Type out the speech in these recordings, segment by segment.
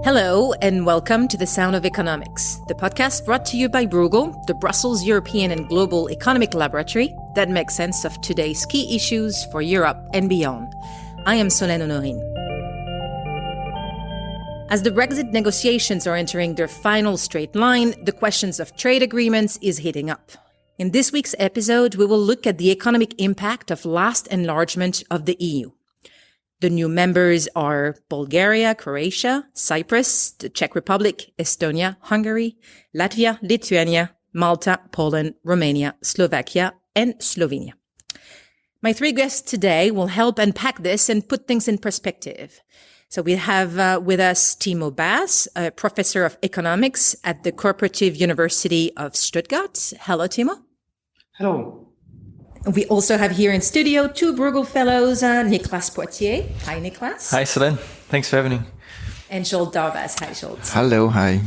Hello, and welcome to The Sound of Economics, the podcast brought to you by Bruegel, the Brussels European and Global Economic Laboratory that makes sense of today's key issues for Europe and beyond. I am Solène Honorine. As the Brexit negotiations are entering their final straight line, the questions of trade agreements is heating up. In this week's episode, we will look at the economic impact of last enlargement of the EU. The new members are Bulgaria, Croatia, Cyprus, the Czech Republic, Estonia, Hungary, Latvia, Lithuania, Malta, Poland, Romania, Slovakia, and Slovenia. My three guests today will help unpack this and put things in perspective. So we have with us Timo Bass, a professor of economics at the Cooperative University of Stuttgart. Hello, Timo. Hello. We also have here in studio two Bruegel Fellows, Nicolas Poitier. Hi, Nicolas. Hi, Solène. Thanks for having me. And Zsolt Darvas. Hi, Zsolt. Hello, hi.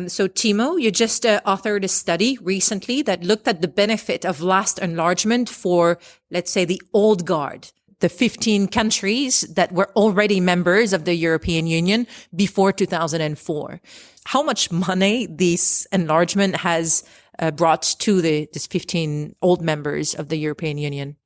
So, Timo, you just authored a study recently that looked at the benefit of last enlargement for, let's say, the old guard, the 15 countries that were already members of the European Union before 2004. How much money this enlargement has brought to these 15 old members of the European Union?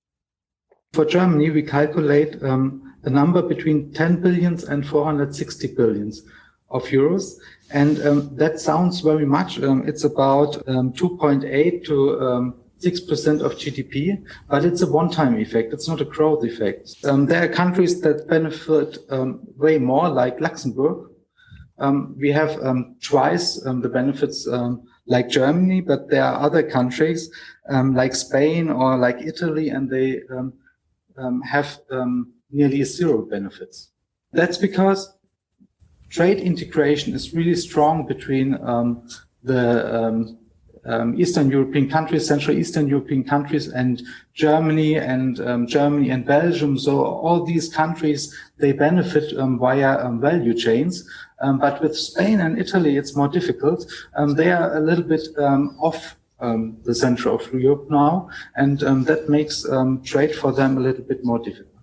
For Germany, we calculate a number between 10 billions and 460 billions of euros. And that sounds very much. It's about 2.8 to 6% of GDP, but it's a one-time effect. It's not a growth effect. There are countries that benefit way more, like Luxembourg. We have twice the benefits like Germany, but there are other countries like Spain or like Italy, and they have nearly zero benefits. That's because trade integration is really strong between the Eastern European countries, Central Eastern European countries, and Germany and Belgium. So all these countries, they benefit via value chains. But with Spain and Italy, it's more difficult. They are a little bit off the center of Europe now, and that makes trade for them a little bit more difficult.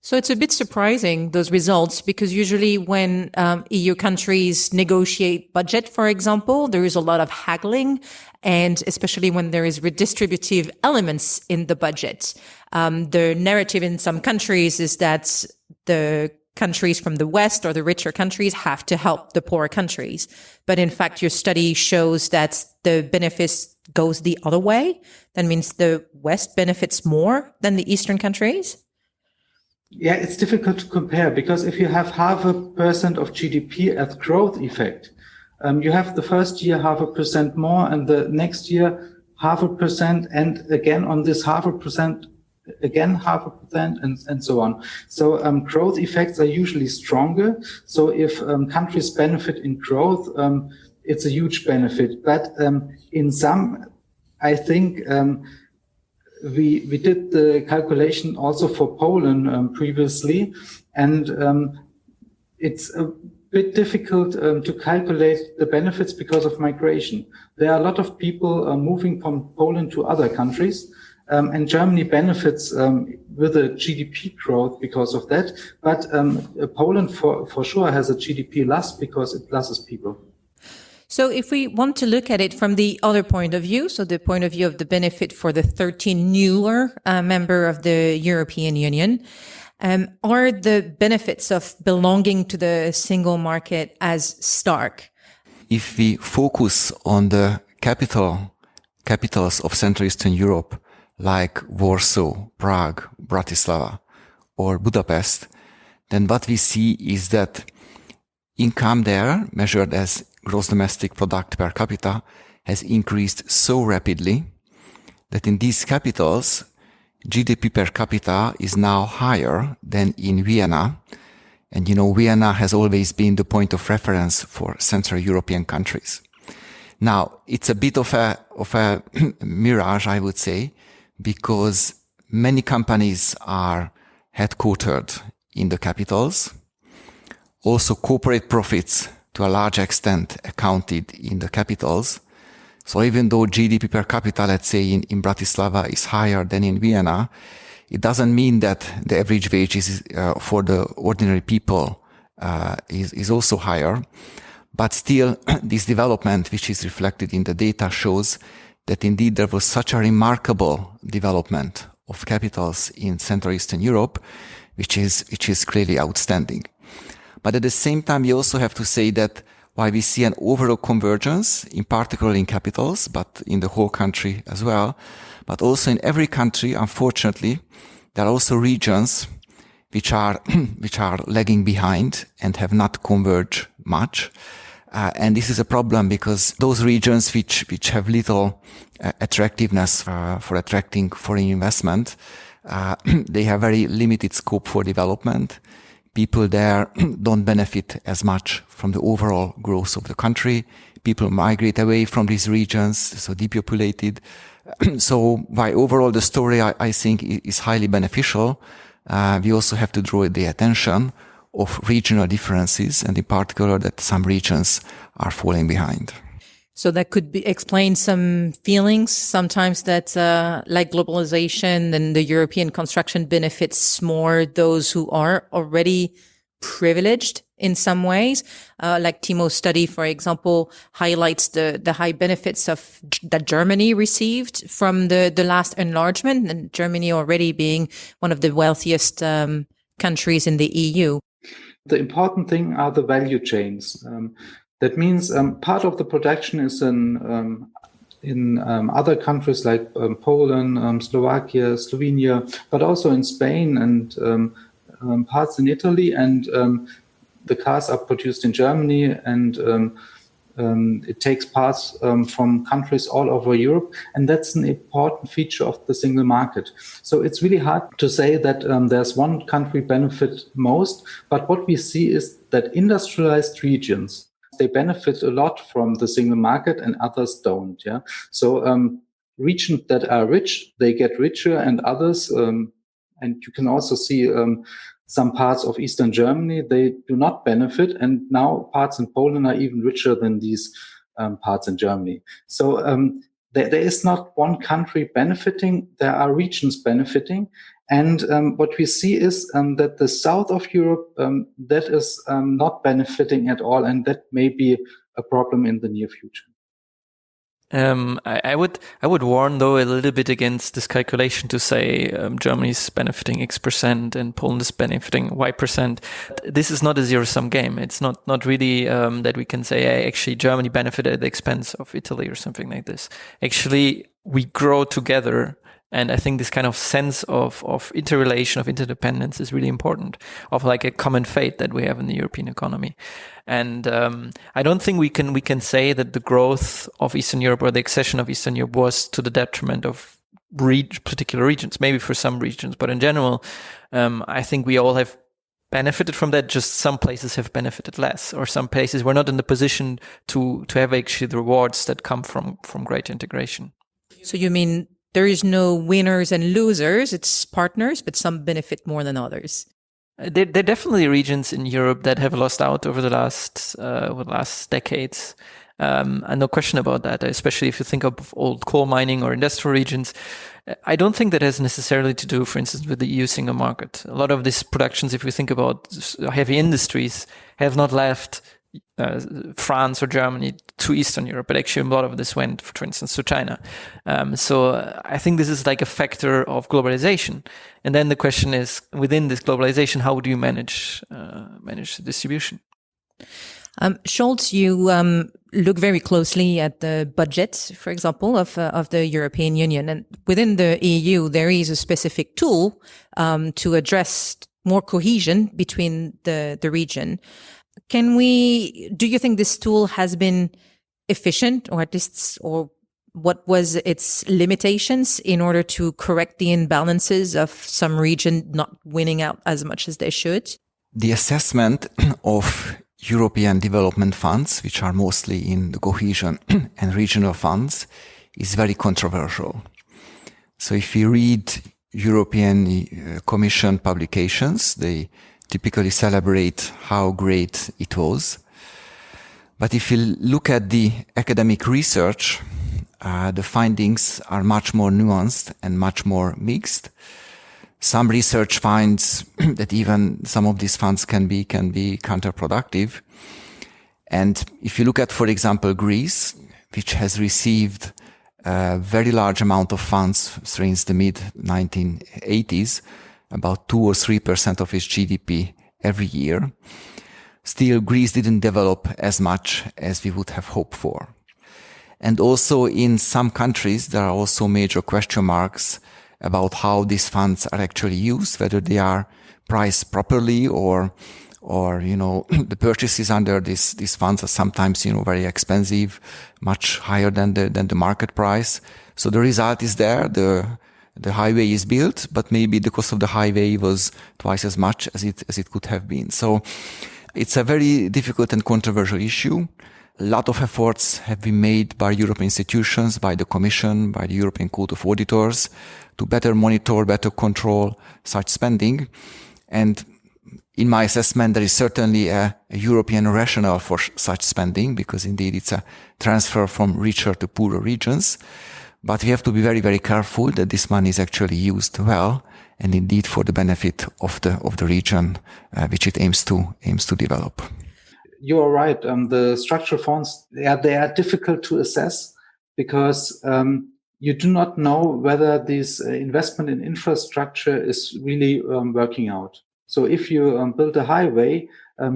So it's a bit surprising, those results, because usually when EU countries negotiate budget, for example, there is a lot of haggling, and especially when there is redistributive elements in the budget. The narrative in some countries is that the countries from the West or the richer countries have to help the poorer countries. But in fact, your study shows that the benefits goes the other way. That means the West benefits more than the Eastern countries. Yeah, it's difficult to compare because if you have 0.5% of GDP as growth effect, you have the first year 0.5% more and the next year 0.5%, and again on this 0.5%, again 0.5%, and so on. So growth effects are usually stronger. So if countries benefit in growth, it's a huge benefit. But in some, I think we did the calculation also for Poland previously, and it's a bit difficult to calculate the benefits because of migration. There are a lot of people moving from Poland to other countries. And Germany benefits with a GDP growth because of that. But Poland for sure has a GDP loss because it losses people. So if we want to look at it from the other point of view, so the point of view of the benefit for the 13 newer member of the European Union, are the benefits of belonging to the single market as stark? If we focus on the capitals of Central Eastern Europe, like Warsaw, Prague, Bratislava, or Budapest, then what we see is that income there, measured as gross domestic product per capita, has increased so rapidly that in these capitals, GDP per capita is now higher than in Vienna. And Vienna has always been the point of reference for Central European countries. Now, it's a bit of a mirage, I would say, because many companies are headquartered in the capitals. Also, corporate profits, to a large extent, accounted in the capitals. So even though GDP per capita, let's say in Bratislava, is higher than in Vienna, it doesn't mean that the average wages for the ordinary people is also higher. But still, this development, which is reflected in the data, shows that indeed there was such a remarkable development of capitals in Central Eastern Europe, which is clearly outstanding. But at the same time, we also have to say that while we see an overall convergence, in particular in capitals, but in the whole country as well, but also in every country, unfortunately, there are also regions which are lagging behind and have not converged much. And this is a problem because those regions which have little attractiveness for attracting foreign investment, they have very limited scope for development. People there don't benefit as much from the overall growth of the country. People migrate away from these regions, so depopulated. So while overall the story, I think, is highly beneficial, we also have to draw the attention of regional differences, and in particular that some regions are falling behind. So that could explain some feelings sometimes that, like globalization and the European construction benefits more those who are already privileged in some ways. Like Timo's study, for example, highlights the high benefits that Germany received from the last enlargement, and Germany already being one of the wealthiest countries in the EU. The important thing are the value chains. That means part of the production is in other countries like Poland, Slovakia, Slovenia, but also in Spain and parts in Italy. And the cars are produced in Germany, and it takes parts from countries all over Europe. And that's an important feature of the single market. So it's really hard to say that there's one country benefit most. But what we see is that industrialized regions, they benefit a lot from the single market and others don't. Yeah. So regions that are rich, they get richer, and others, and you can also see some parts of Eastern Germany, they do not benefit. And now parts in Poland are even richer than these parts in Germany. So there is not one country benefiting. There are regions benefiting. And what we see is that the south of Europe, that is not benefiting at all. And that may be a problem in the near future. I would warn though a little bit against this calculation to say Germany's benefiting X% and Poland is benefiting Y%. This is not a zero-sum game. It's not really that we can say hey, actually Germany benefited at the expense of Italy or something like this. Actually, we grow together. And I think this kind of sense of interrelation, of interdependence is really important, of like a common fate that we have in the European economy. And I don't think we can say that the growth of Eastern Europe or the accession of Eastern Europe was to the detriment of particular regions, maybe for some regions. But in general, I think we all have benefited from that. Just some places have benefited less, or some places were not in the position to have actually the rewards that come from great integration. So you mean there is no winners and losers, it's partners, but some benefit more than others? There are definitely regions in Europe that have lost out over the last decades. And no question about that, especially if you think of old coal mining or industrial regions. I don't think that has necessarily to do, for instance, with the EU single market. A lot of these productions, if we think about heavy industries, have not left France or Germany to Eastern Europe, but actually a lot of this went, for instance, to China. So I think this is like a factor of globalization. And then the question is, within this globalization, how do you manage the distribution? Scholz, you look very closely at the budget, for example, of the European Union. And within the EU, there is a specific tool to address more cohesion between the region. Do you think this tool has been efficient, or at least, or what was its limitations in order to correct the imbalances of some region not winning out as much as they should? The assessment of European development funds, which are mostly in the cohesion and regional funds, is very controversial. So if you read European Commission publications, they typically celebrate how great it was. But if you look at the academic research, the findings are much more nuanced and much more mixed. Some research finds that even some of these funds can be counterproductive. And if you look at, for example, Greece, which has received a very large amount of funds since the mid-1980s, about 2 or 3% of its GDP every year, still Greece didn't develop as much as we would have hoped for. And also in some countries, there are also major question marks about how these funds are actually used, whether they are priced properly or the purchases under these funds are sometimes, very expensive, much higher than the market price. So the result is there. The highway is built, but maybe the cost of the highway was twice as much as it could have been. So it's a very difficult and controversial issue. A lot of efforts have been made by European institutions, by the Commission, by the European Court of Auditors to better monitor, better control such spending. And in my assessment, there is certainly a European rationale for such spending, because indeed it's a transfer from richer to poorer regions. But we have to be very, very careful that this money is actually used well and indeed for the benefit of the region which it aims to develop. You are right. The structural funds, they are difficult to assess because you do not know whether this investment in infrastructure is really working out. So if you build a highway,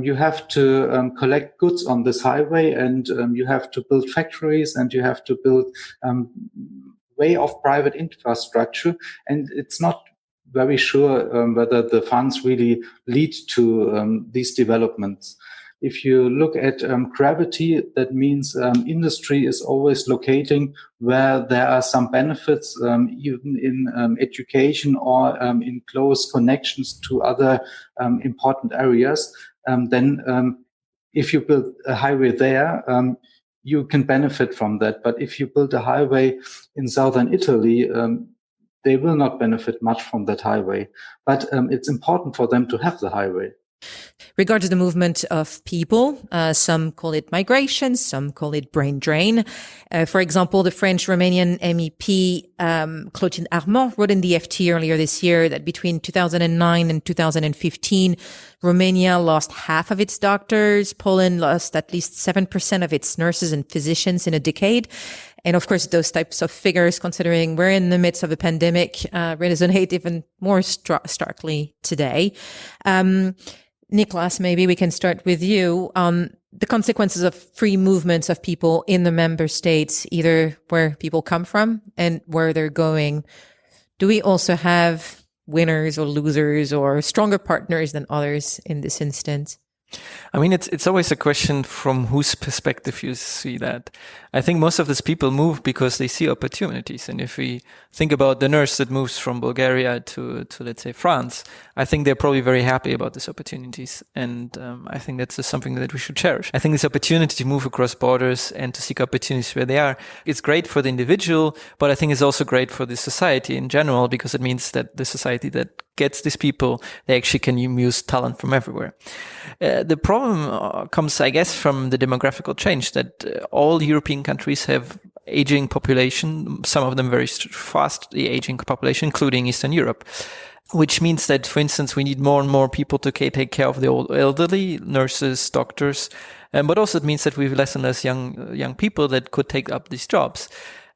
you have to collect goods on this highway, and you have to build factories, and you have to build way of private infrastructure. And it's not very sure whether the funds really lead to these developments. If you look at gravity, that means industry is always locating where there are some benefits, even in education or in close connections to other important areas. Then if you build a highway there, you can benefit from that. But if you build a highway in southern Italy, they will not benefit much from that highway. But it's important for them to have the highway. Regarding the movement of people, some call it migration, some call it brain drain. For example, the French-Romanian MEP Clotilde Armand wrote in the FT earlier this year that between 2009 and 2015, Romania lost half of its doctors. Poland lost at least 7% of its nurses and physicians in a decade. And of course, those types of figures, considering we're in the midst of a pandemic, resonate even more starkly today. Niklas, maybe we can start with you. The consequences of free movements of people in the member states, either where people come from and where they're going. Do we also have winners or losers or stronger partners than others in this instance? I mean, it's always a question from whose perspective you see that. I think most of these people move because they see opportunities. And if we think about the nurse that moves from Bulgaria to let's say, France, I think they're probably very happy about these opportunities. And I think that's just something that we should cherish. I think this opportunity to move across borders and to seek opportunities where they are, it's great for the individual, but I think it's also great for the society in general, because it means that the society that gets these people, they actually can use talent from everywhere. The problem comes, I guess, from the demographical change that all European countries have aging population, some of them very fastly aging population, including Eastern Europe, which means that, for instance, we need more and more people to take care of the old elderly, nurses, doctors, but also it means that we have less and less young people that could take up these jobs.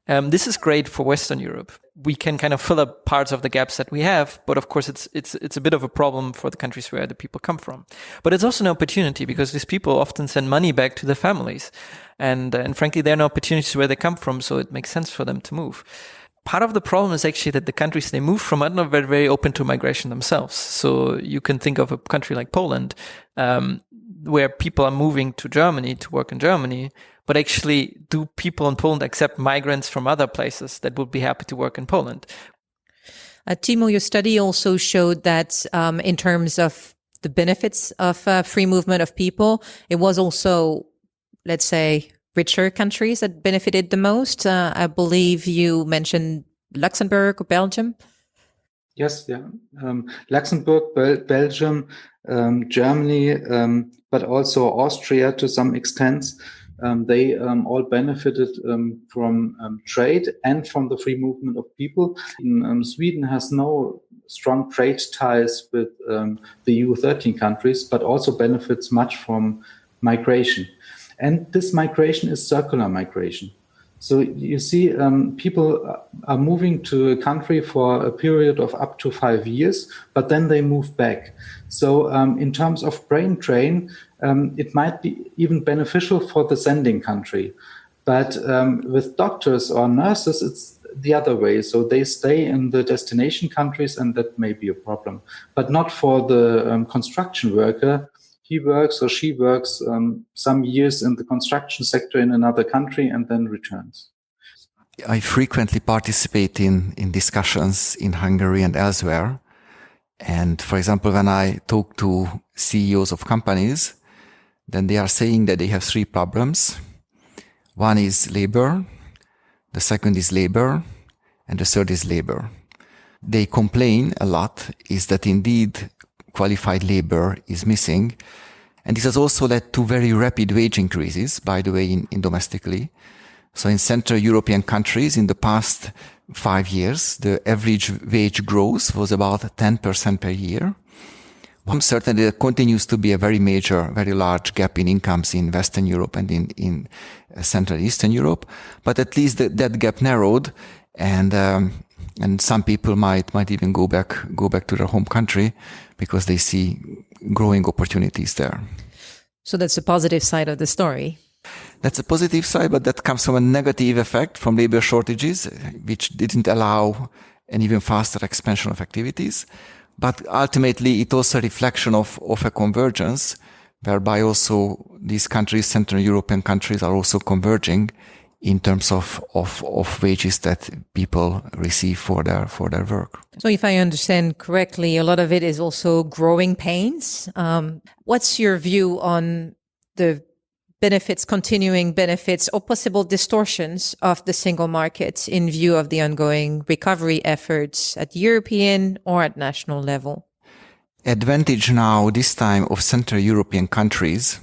This is great for Western Europe. We can kind of fill up parts of the gaps that we have, but of course it's a bit of a problem for the countries where the people come from. But it's also an opportunity because these people often send money back to their families. And frankly, there are no opportunities where they come from, so it makes sense for them to move. Part of the problem is actually that the countries they move from are not very, very open to migration themselves. So you can think of a country like Poland, where people are moving to Germany to work in Germany, but actually, do people in Poland accept migrants from other places that would be happy to work in Poland? Timo, your study also showed that in terms of the benefits of free movement of people, it was also, let's say, richer countries that benefited the most. I believe you mentioned Luxembourg or Belgium. Yes, yeah. Luxembourg, Belgium, Germany, but also Austria to some extent. They all benefited from trade and from the free movement of people. Sweden has no strong trade ties with the EU13 countries, but also benefits much from migration. And this migration is circular migration. So you see, people are moving to a country for a period of up to 5 years, but then they move back. So in terms of brain drain, it might be even beneficial for the sending country. But with doctors or nurses, it's the other way. So they stay in the destination countries, and that may be a problem. But not for the construction worker. He works or she works some years in the construction sector in another country and then returns. I frequently participate in discussions in Hungary and elsewhere. And for example, when I talk to CEOs of companies, then they are saying that they have 3 problems. One is labor, the second is labor, and the third is labor. They complain a lot is that indeed qualified labor is missing. And this has also led to very rapid wage increases, by the way, in domestically. So in Central European countries, in the past 5 years, the average wage growth was about 10% per year. Certainly there continues to be a very major, very large gap in incomes in Western Europe and in Central and Eastern Europe. But at least that gap narrowed, and some people might even go back to their home country because they see growing opportunities there. So that's the positive side of the story. That's a positive side, but that comes from a negative effect from labor shortages, which didn't allow an even faster expansion of activities. But ultimately, it's also a reflection of a convergence, whereby also these countries, Central European countries, are also converging in terms of wages that people receive for their work. So if I understand correctly, a lot of it is also growing pains. What's your view on the continuing benefits or possible distortions of the single market in view of the ongoing recovery efforts at European or at national level? Advantage now, this time, of Central European countries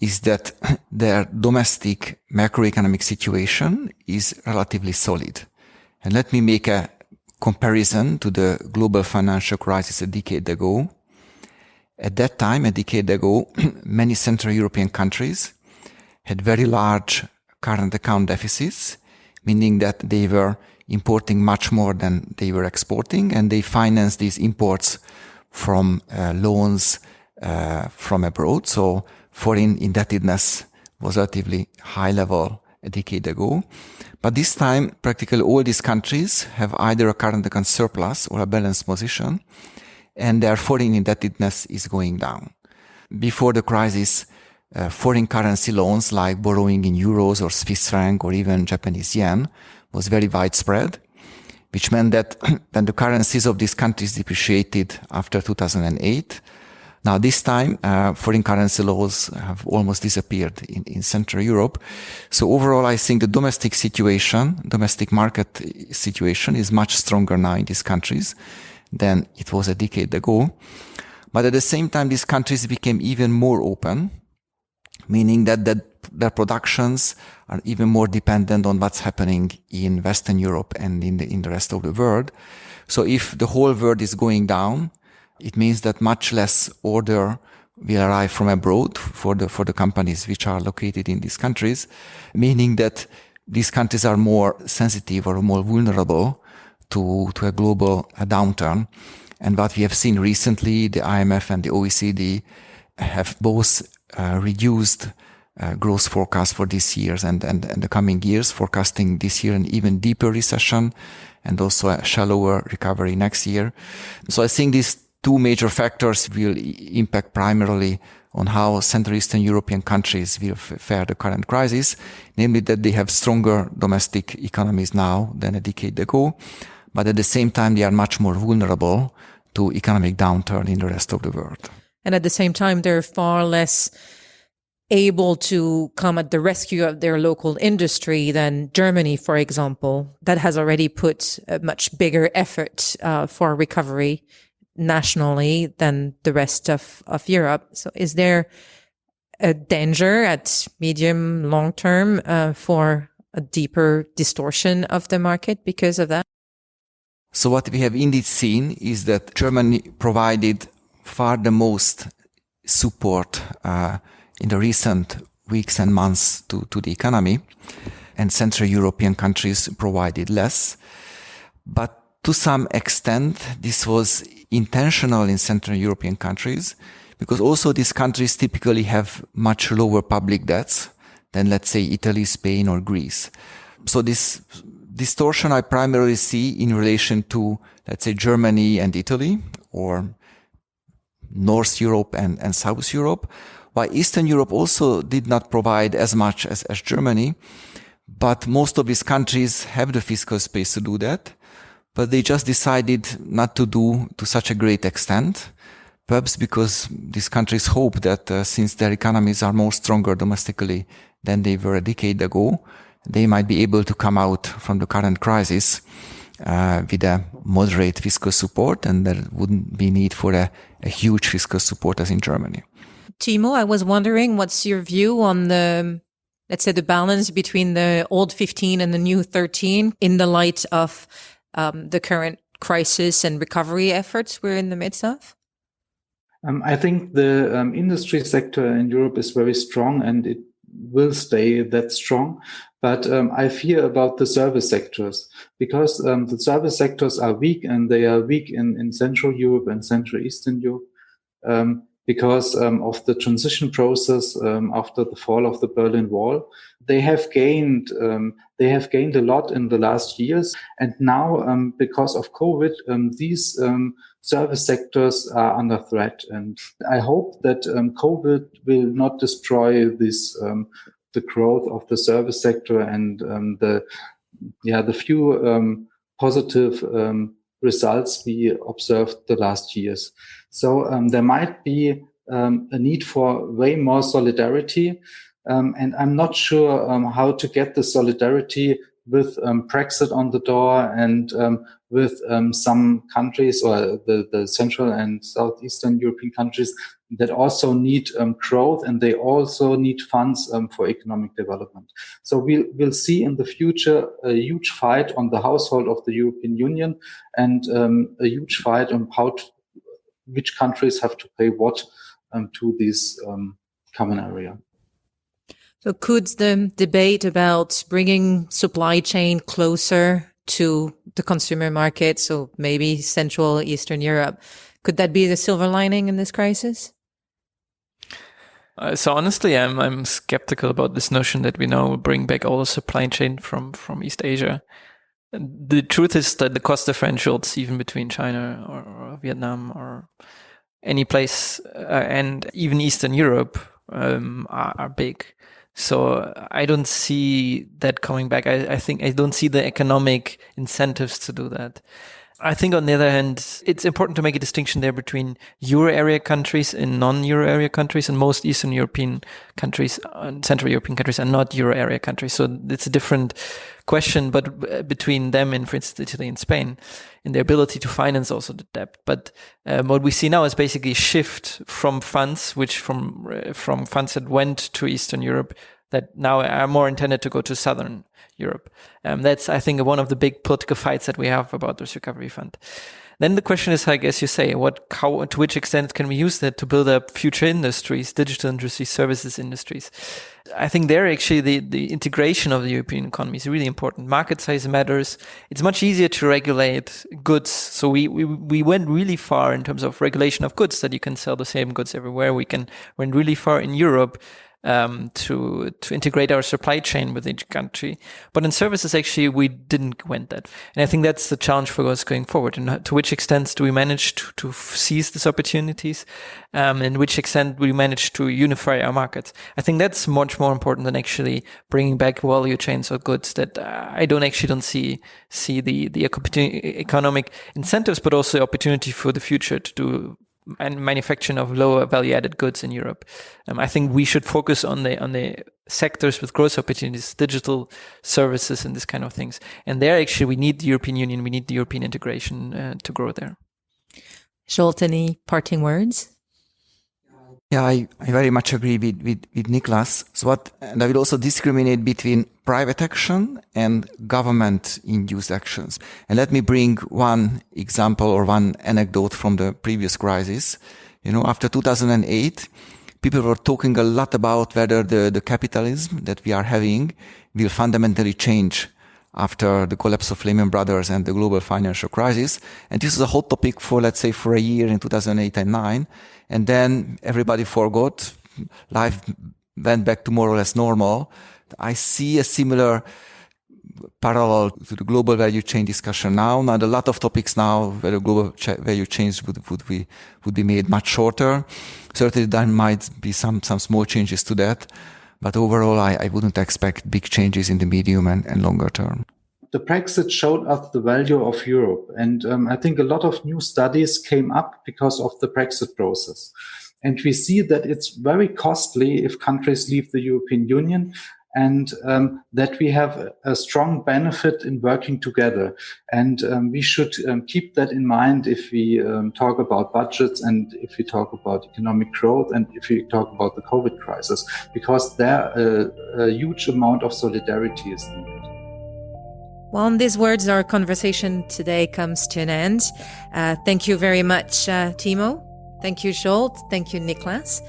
is that their domestic macroeconomic situation is relatively solid. And let me make a comparison to the global financial crisis a decade ago. At that time, a decade ago, many Central European countries had very large current account deficits, meaning that they were importing much more than they were exporting, and they financed these imports from loans from abroad. So foreign indebtedness was relatively high level a decade ago. But this time, practically all these countries have either a current account surplus or a balanced position, and their foreign indebtedness is going down. Before the crisis, foreign currency loans like borrowing in euros or Swiss franc or even Japanese yen was very widespread, which meant that when the currencies of these countries depreciated after 2008, now this time foreign currency loans have almost disappeared in Central Europe. So overall, I think the domestic market situation is much stronger now in these countries than it was a decade ago. But at the same time, these countries became even more open, meaning that their productions are even more dependent on what's happening in Western Europe and in the rest of the world. So if the whole world is going down, it means that much less order will arrive from abroad for the companies which are located in these countries, meaning that these countries are more sensitive or more vulnerable to a global downturn. And what we have seen recently, the IMF and the OECD have both reduced growth forecast for this year and the coming years, forecasting this year an even deeper recession and also a shallower recovery next year. So I think these two major factors will impact primarily on how Central Eastern European countries will fare the current crisis, namely that they have stronger domestic economies now than a decade ago, but at the same time they are much more vulnerable to economic downturn in the rest of the world. And at the same time, they're far less able to come at the rescue of their local industry than Germany, for example, that has already put a much bigger effort for recovery nationally than the rest of Europe. So is there a danger at medium, long term for a deeper distortion of the market because of that? So what we have indeed seen is that Germany provided far the most support in the recent weeks and months to the economy, and Central European countries provided less. But to some extent, this was intentional in Central European countries, because also these countries typically have much lower public debts than, let's say, Italy, Spain, or Greece. So this distortion I primarily see in relation to, let's say, Germany and Italy, or North Europe and South Europe, while Eastern Europe also did not provide as much as Germany. But most of these countries have the fiscal space to do that, but they just decided not to do to such a great extent, perhaps because these countries hope that since their economies are more stronger domestically than they were a decade ago, they might be able to come out from the current crisis with a moderate fiscal support, and there wouldn't be need for a huge fiscal support as in Germany. Timo, I was wondering, what's your view on the, let's say, the balance between the old 15 and the new 13 in the light of the current crisis and recovery efforts we're in the midst of? I think the industry sector in Europe is very strong, and it will stay that strong. But I fear about the service sectors, because the service sectors are weak, and they are weak in Central Europe and Central Eastern Europe because of the transition process after the fall of the Berlin Wall. They have gained a lot in the last years, and now because of COVID, these service sectors are under threat. And I hope that COVID will not destroy this the growth of the service sector and the few positive results we observed the last years. So there might be a need for way more solidarity, and I'm not sure how to get the solidarity with Brexit on the door and with some countries, or the Central and Southeastern European countries, that also need growth, and they also need funds for economic development. So we'll see in the future a huge fight on the household of the European Union, and a huge fight on which countries have to pay what to this common area. So could the debate about bringing supply chain closer to the consumer market, so maybe Central Eastern Europe, could that be the silver lining in this crisis? So honestly, I'm skeptical about this notion that we now bring back all the supply chain from East Asia. The truth is that the cost differentials, even between China or Vietnam or any place and even Eastern Europe, are big. So I don't see that coming back. I think I don't see the economic incentives to do that. I think on the other hand, it's important to make a distinction there between Euro area countries and non-Euro area countries, and most Eastern European countries and Central European countries are not Euro area countries. So it's a different question, but between them and, for instance, Italy and Spain, in their ability to finance also the debt. But what we see now is basically a shift from funds, from funds that went to Eastern Europe that now are more intended to go to Southern Europe. That's, I think, one of the big political fights that we have about this recovery fund. Then the question is, I guess you say, to which extent can we use that to build up future industries, digital industries, services industries? I think there actually the integration of the European economy is really important. Market size matters. It's much easier to regulate goods. So we went really far in terms of regulation of goods, that you can sell the same goods everywhere. We went really far in Europe to integrate our supply chain with each country. But in services, actually, we didn't went that. And I think that's the challenge for us going forward. And to which extent do we manage to seize these opportunities? And which extent do we manage to unify our markets? I think that's much more important than actually bringing back value chains of goods that I don't see the economic incentives, but also opportunity for the future to do and manufacturing of lower value added goods in Europe. I think we should focus on the sectors with growth opportunities, digital services and this kind of things. And there actually we need the European Union, we need the European integration to grow there. Zsolt, any parting words? Yeah, I very much agree with Niklas. And I will also discriminate between private action and government-induced actions. And let me bring one example or one anecdote from the previous crisis. After 2008, people were talking a lot about whether the capitalism that we are having will fundamentally change after the collapse of Lehman Brothers and the global financial crisis. And this is a hot topic for, let's say, for a year in 2008 and 2009. And then everybody forgot. Life went back to more or less normal. I see a similar parallel to the global value chain discussion now. Now, a lot of topics now where the global value chains would be made much shorter. Certainly, there might be some small changes to that. But overall, I wouldn't expect big changes in the medium and longer term. The Brexit showed us the value of Europe. And I think a lot of new studies came up because of the Brexit process. And we see that it's very costly if countries leave the European Union, and that we have a strong benefit in working together. And we should keep that in mind if we talk about budgets and if we talk about economic growth and if we talk about the COVID crisis, because there a huge amount of solidarity is needed. Well, on these words, our conversation today comes to an end. Thank you very much, Timo. Thank you, Zsolt. Thank you, Niklas.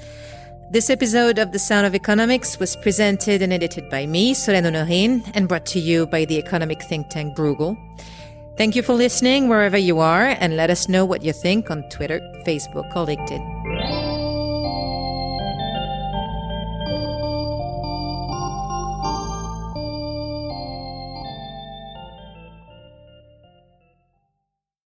This episode of The Sound of Economics was presented and edited by me, Solène Honorine, and brought to you by the economic think tank Bruegel. Thank you for listening wherever you are, and let us know what you think on Twitter, Facebook, or LinkedIn.